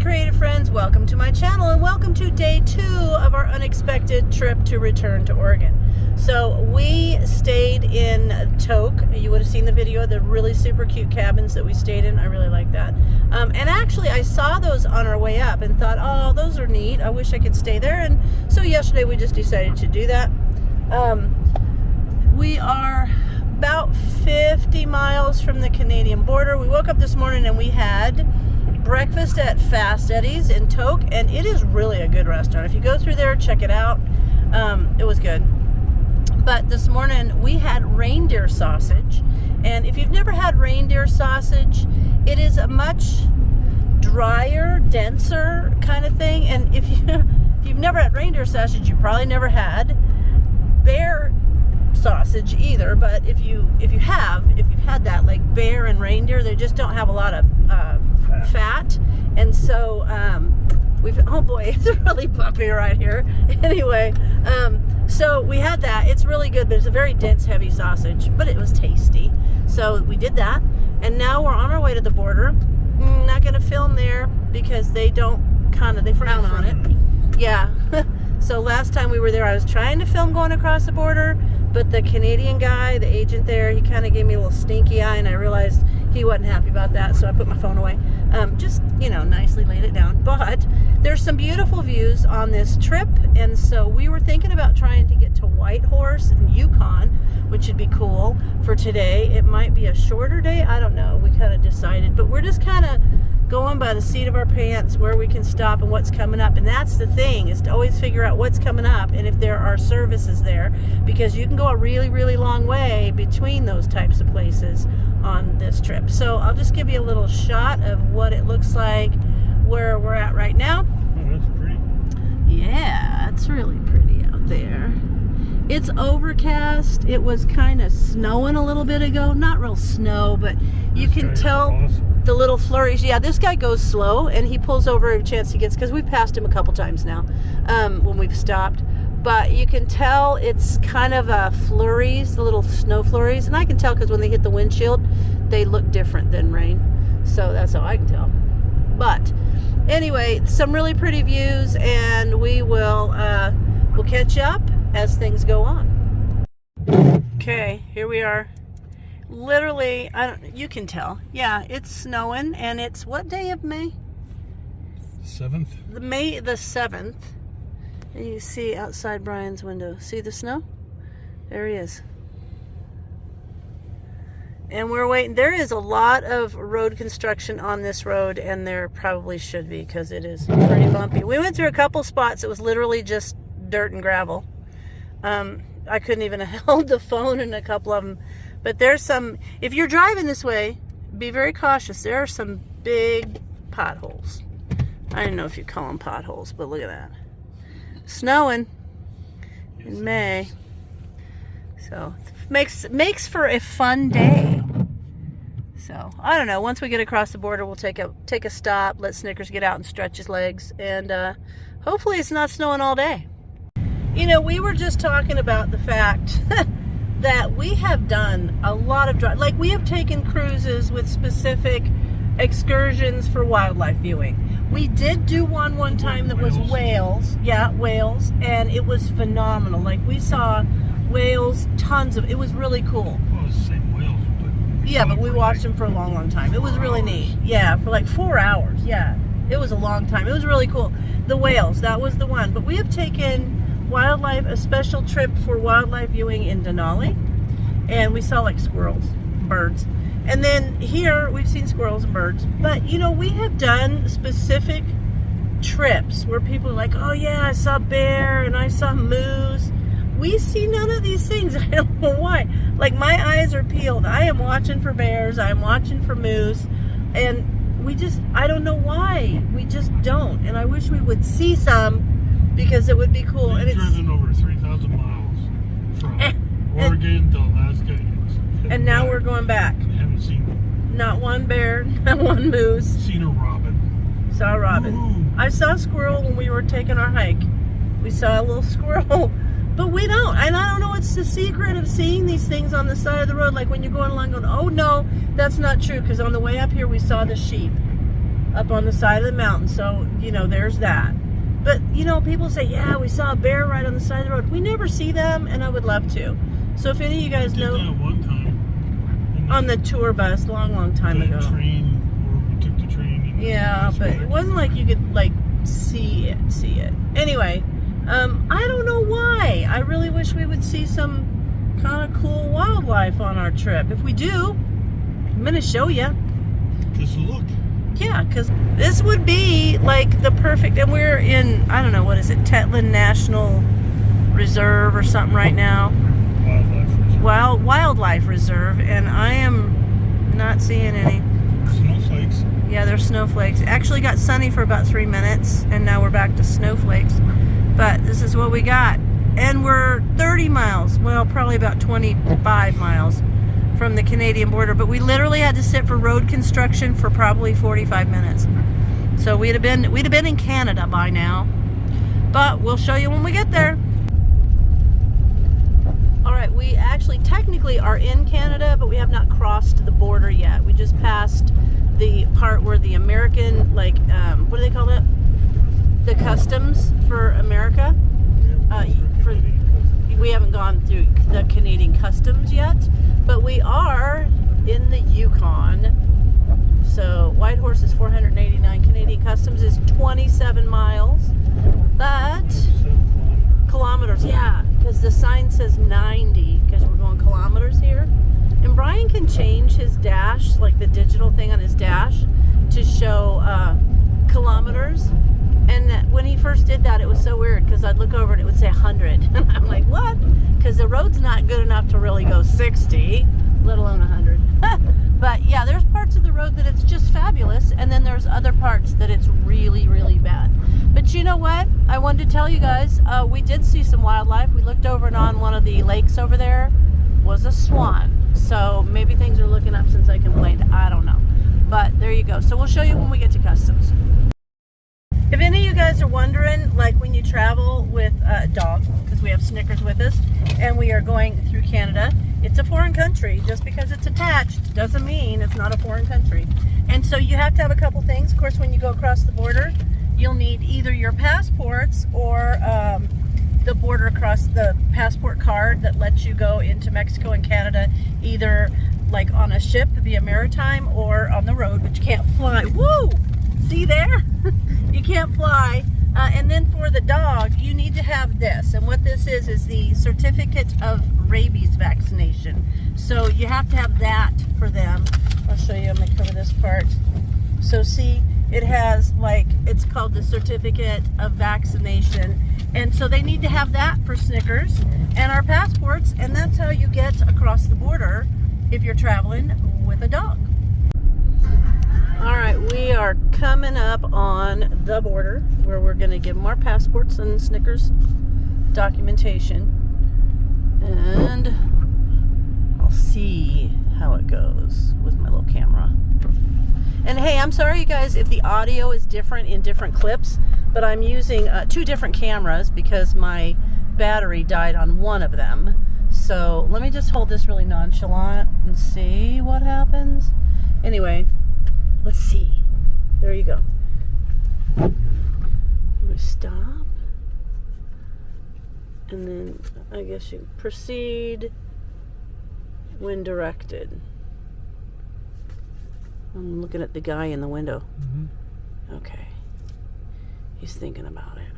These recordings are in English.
creative friends, welcome to my channel and welcome to day 2 of our unexpected trip to return to Oregon. So we stayed in Toke. You would have seen the video of the really super cute cabins that we stayed in. I really like that. And actually I saw those on our way up and thought, oh, those are neat. I wish I could stay there. And so yesterday we just decided to do that. We are about 50 miles from the Canadian border. We woke up this morning and we had breakfast at Fast Eddie's in Toke, and it is really a good restaurant. If you go through there, check it out. It was good. But this morning we had reindeer sausage, and if you've never had reindeer sausage, it is a much drier, denser kind of thing. And if you've never had reindeer sausage, you probably never had bear sausage either. But if you've had that, like bear and reindeer, they just don't have a lot of fat. And so oh boy, it's really bumpy right here. Anyway, so we had that. It's really good, but it's a very dense, heavy sausage, but it was tasty. So we did that, and now we're on our way to the border. Not gonna film there because they frown on it. Yeah. So last time we were there, I was trying to film going across the border, but the Canadian guy, the agent there, he kind of gave me a little stinky eye, and I realized he wasn't happy about that, so I put my phone away. Just, nicely laid it down. But there's some beautiful views on this trip, and so we were thinking about trying to get to Whitehorse and Yukon, which would be cool for today. It might be a shorter day, I don't know. We kind of decided, but we're just kind of going by the seat of our pants where we can stop and what's coming up. And that's the thing, is to always figure out what's coming up and if there are services there, because you can go a really, really long way between those types of places on this trip. So I'll just give you a little shot of what it looks like where we're at right now. Oh, that's pretty. Yeah, it's really pretty out there. It's overcast. It was kind of snowing a little bit ago. Not real snow, but you can tell the little flurries. Yeah, this guy goes slow, and he pulls over every chance he gets, because we've passed him a couple times now when we've stopped. But you can tell it's kind of flurries, the little snow flurries. And I can tell because when they hit the windshield, they look different than rain. So that's how I can tell. But anyway, some really pretty views, and we'll catch up as things go on. Okay, here we are. Literally, you can tell. Yeah, it's snowing, and it's what day of May? 7th. May the 7th. And you see outside Brian's window. See the snow? There he is. And we're waiting. There is a lot of road construction on this road, and there probably should be, because it is pretty bumpy. We went through a couple spots that was literally just dirt and gravel. I couldn't even have held the phone in a couple of them. But there's some, if you're driving this way, be very cautious. There are some big potholes. I don't know if you call them potholes, but look at that. Snowing in May. So makes for a fun day. So I don't know, once we get across the border, we'll take a stop, let Snickers get out and stretch his legs, and hopefully it's not snowing all day. We were just talking about the fact that we have done a lot of like we have taken cruises with specific excursions for wildlife viewing. We did do one time that was whales. Yeah, whales, and it was phenomenal. Like, we saw whales, tons of. It was really cool. Well, it's the same whales, but yeah, but we watched them for a long time. It was really neat. Yeah, for like 4 hours. Yeah, it was a long time. It was really cool. The whales, that was the one. But we have taken a special trip for wildlife viewing in Denali, and we saw like squirrels, birds. And then here we've seen squirrels and birds. But we have done specific trips where people are like, oh yeah, I saw bear and I saw moose. We see none of these things. I don't know why. Like, my eyes are peeled. I am watching for bears, I am watching for moose, and I don't know why. We just don't. And I wish we would see some, because it would be cool. We've driven over 3,000 miles from Oregon to Alaska. And now we're going back. Haven't seen not one bear, not one moose. Seen a robin. Saw a robin. Ooh. I saw a squirrel when we were taking our hike. We saw a little squirrel, but we don't. And I don't know what's the secret of seeing these things on the side of the road. Like when you're going along going, oh no, that's not true. Because on the way up here, we saw the sheep. up on the side of the mountain. So, you know, there's that. But, you know, people say, yeah, we saw a bear right on the side of the road. We never see them, and I would love to. So if any of you guys know... We did that one time. On the tour bus, long time ago. Train, or we took the train. And yeah, but it wasn't like you could, like, see it. Anyway, I don't know why. I really wish we would see some kind of cool wildlife on our trip. If we do, I'm going to show you. Just look. Yeah, because this would be like the perfect, and we're in, I don't know, what is it, Tetland National Reserve or something right now? Wildlife Reserve, and I am not seeing any. Snowflakes. Yeah, there's snowflakes. Actually got sunny for about 3 minutes, and now we're back to snowflakes. But this is what we got. And we're 30 miles, well, probably about 25 miles from the Canadian border, but we literally had to sit for road construction for probably 45 minutes. So we'd have been in Canada by now. But we'll show you when we get there. All right, we actually technically are in Canada, but we have not crossed the border yet. We just passed the part where the American, like, what do they call it? The customs for America. We haven't gone through the Canadian customs yet, but we are in the Yukon. So Whitehorse is 489. Canadian customs is 27 miles, but kilometers, yeah, because the sign says 90 because we're going kilometers here. And Brian can change his dash, like the digital thing on his dash, to show kilometers. And when he first did that, it was so weird because I'd look over and it would say 100. And I'm like, what? Because the road's not good enough to really go 60, let alone 100. But yeah, there's parts of the road that it's just fabulous. And then there's other parts that it's really, really bad. But you know what? I wanted to tell you guys, we did see some wildlife. We looked over and on one of the lakes over there was a swan. So maybe things are looking up since I complained. I don't know. But there you go. So we'll show you when we get to customs. If any of you guys are wondering, like when you travel with a dog, because we have Snickers with us, and we are going through Canada, it's a foreign country. Just because it's attached doesn't mean it's not a foreign country. And so you have to have a couple things. Of course, when you go across the border, you'll need either your passports or the border across the passport card that lets you go into Mexico and Canada, either like on a ship via maritime or on the road, but you can't fly. Woo! See there? You can't fly. And then for the dog, you need to have this. And what this is the certificate of rabies vaccination. So you have to have that for them. I'll show you. I'm going to cover this part. So see, it has like, it's called the certificate of vaccination. And so they need to have that for Snickers and our passports. And that's how you get across the border if you're traveling with a dog. All right, we are coming up on the border where we're going to give them our passports and Snickers documentation. And I'll see how it goes with my little camera. And hey, I'm sorry, you guys, if the audio is different in different clips, but I'm using 2 different cameras because my battery died on one of them. So let me just hold this really nonchalant and see what happens. Anyway. Let's see. There you go. We stop. And then I guess you proceed when directed. I'm looking at the guy in the window. Mm-hmm. Okay. He's thinking about it.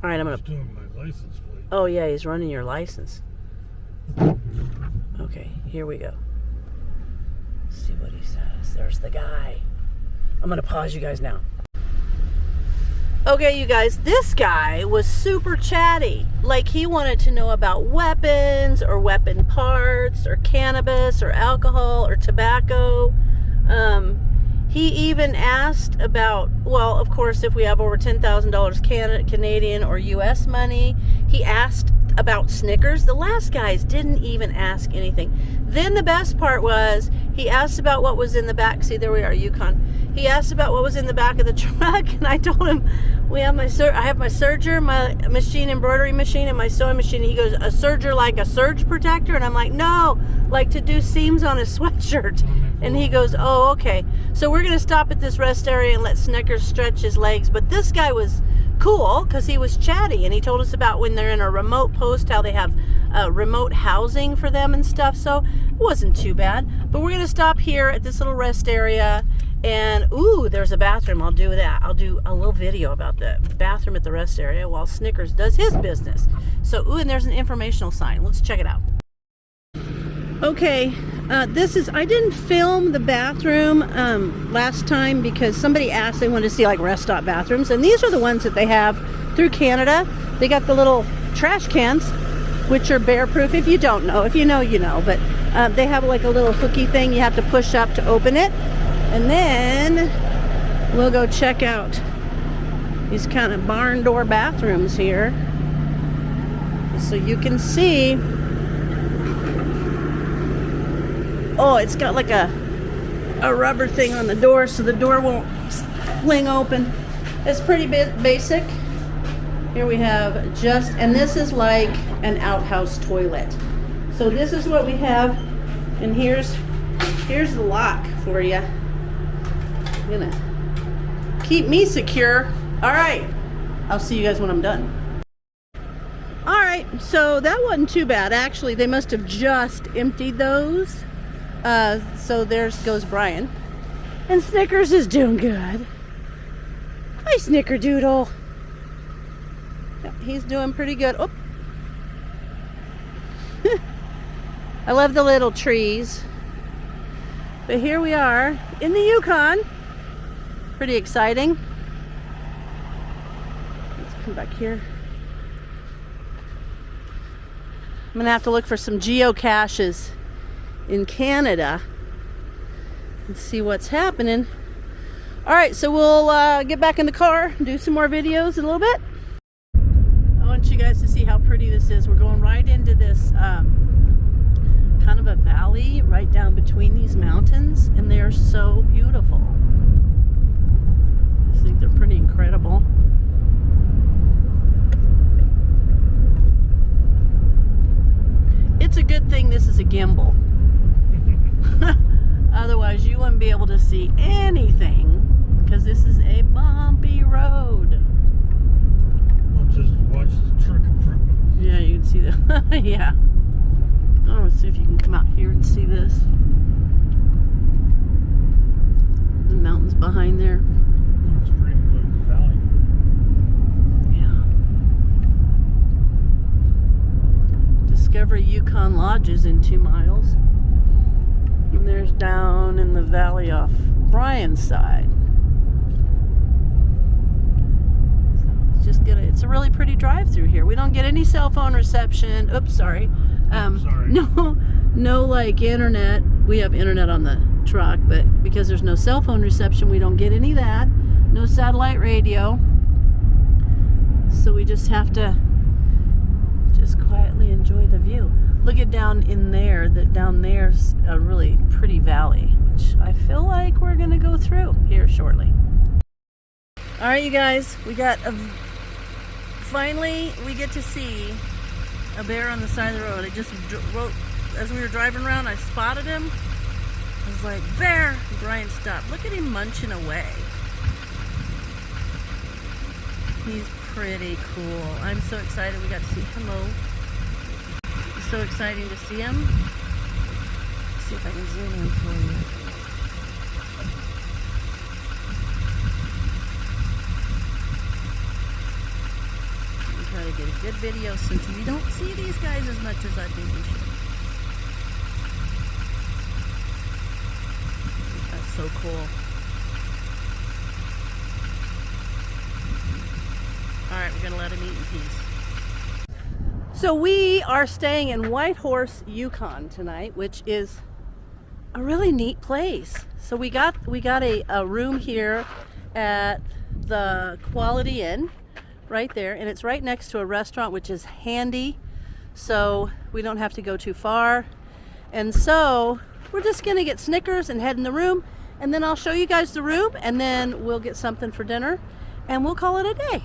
All right, I'm going to... He's doing my license plate. Oh, yeah, he's running your license. Okay, here we go. See what he says. There's the guy. I'm gonna pause you guys now. Okay, you guys, this guy was super chatty. Like, he wanted to know about weapons or weapon parts or cannabis or alcohol or tobacco. He even asked about, well, of course, if we have over $10,000 Canadian or US money. He asked about Snickers. The last guys didn't even ask anything. Then the best part was He asked about what was in the back. See, there we are, Yukon. He asked about what was in the back of the truck, and I told him I have my serger, my machine, embroidery machine, and my sewing machine. He goes, a serger like a surge protector? And I'm like, no, like to do seams on a sweatshirt. And he goes, oh, okay. So we're gonna stop at this rest area and let Snickers stretch his legs. But this guy was cool because he was chatty, and he told us about when they're in a remote post, how they have remote housing for them and stuff. So it wasn't too bad. But we're gonna stop here at this little rest area. And ooh, there's a bathroom. I'll do that. I'll do a little video about the bathroom at the rest area while Snickers does his business. So ooh, and there's an informational sign. Let's check it out. Okay, I didn't film the bathroom last time because somebody asked, they wanted to see like rest stop bathrooms, and these are the ones that they have through Canada. They got the little trash cans, which are bear proof. If you don't know, if you know, you know, but they have like a little hooky thing you have to push up to open it. And then we'll go check out these kind of barn door bathrooms here so you can see. Oh, it's got like a rubber thing on the door so the door won't fling open. It's pretty basic. Here we have and this is like an outhouse toilet. So this is what we have, and here's the lock for you. Gonna keep me secure. All right, I'll see you guys when I'm done. All right, so that wasn't too bad. Actually, they must have just emptied those. So there goes Brian, and Snickers is doing good. Hi, Snickerdoodle. Yeah, he's doing pretty good. Oh. I love the little trees. But here we are in the Yukon. Pretty exciting. Let's come back here. I'm gonna have to look for some geocaches in Canada and see what's happening. All right, so we'll get back in the car and do some more videos in a little bit. I want you guys to see how pretty this is. We're going right into this kind of a valley right down between these mountains, and they are so beautiful. I think they're pretty incredible. It's a good thing this is a gimbal. Otherwise you wouldn't be able to see anything because this is a bumpy road. I'll just watch the truck in front of me. Yeah, you can see that. Yeah. Oh, let's see if you can come out here and see this. The mountains behind there. It's pretty blue valley. Yeah. Discovery Yukon Lodges in 2 miles. And there's down in the valley off Brian's side. So it's a really pretty drive through here. We don't get any cell phone reception. Oops, sorry. Sorry. No like internet. We have internet on the truck, but because there's no cell phone reception, we don't get any of that. No satellite radio. So we just have to just quietly enjoy the view. Look at down in there, down there's a really pretty valley, which I feel like we're gonna go through here shortly. All right, you guys, finally we get to see a bear on the side of the road. I just wrote, as we were driving around, I spotted him. I was like, bear! And Brian stopped. Look at him munching away. He's pretty cool. I'm so excited we got to see hello. It's so exciting to see him. Let's see if I can zoom in for you. Try to get a good video since we don't see these guys as much as I think we should. That's so cool. Alright, we're gonna let him eat in peace. So we are staying in Whitehorse, Yukon tonight, which is a really neat place. So we got a room here at the Quality Inn. Right there, and it's right next to a restaurant, which is handy, so we don't have to go too far. And so we're just gonna get Snickers and head in the room, and then I'll show you guys the room, and then we'll get something for dinner, and we'll call it a day.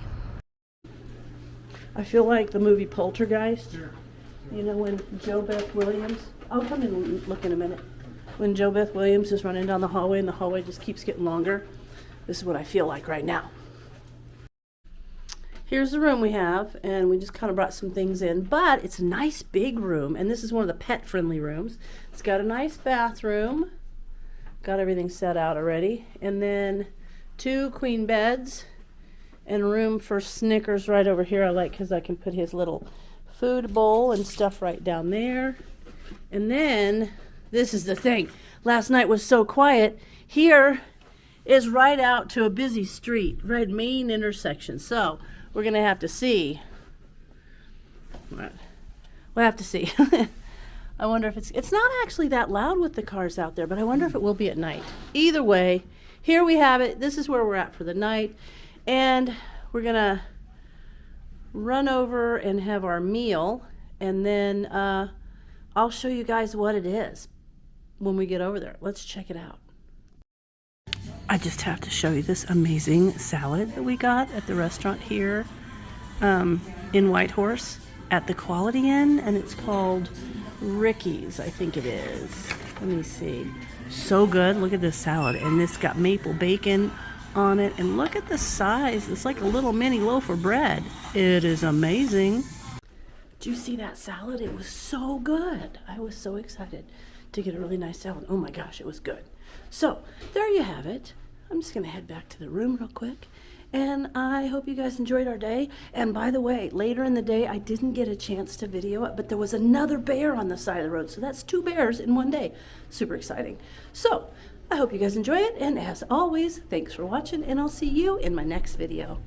I feel like the movie Poltergeist. Sure. You know, when Joe Beth Williams, I'll come and look in a minute. When Joe Beth Williams is running down the hallway and the hallway just keeps getting longer. This is what I feel like right now. Here's the room we have, and we just kind of brought some things in, but it's a nice big room, and this is one of the pet-friendly rooms. It's got a nice bathroom, got everything set out already, and then 2 queen beds, and room for Snickers right over here. I like because I can put his little food bowl and stuff right down there. And then, this is the thing. Last night was so quiet. Here is right out to a busy street, right main intersection. So, we're going to have to see. We'll have to see. I wonder if it's not actually that loud with the cars out there, but I wonder if it will be at night. Either way, here we have it. This is where we're at for the night. And we're going to run over and have our meal, and then I'll show you guys what it is when we get over there. Let's check it out. I just have to show you this amazing salad that we got at the restaurant here in Whitehorse at the Quality Inn, and it's called Ricky's, I think it is. Let me see. So good. Look at this salad, and it's got maple bacon on it, and look at the size. It's like a little mini loaf of bread. It is amazing. Did you see that salad? It was so good. I was so excited to get a really nice salad. Oh my gosh, it was good. So there you have it. I'm just gonna head back to the room real quick, and I hope you guys enjoyed our day. And by the way, later in the day I didn't get a chance to video it, but there was another bear on the side of the road, so that's 2 bears in one day. Super exciting. So I hope you guys enjoy it, and as always, thanks for watching, and I'll see you in my next video.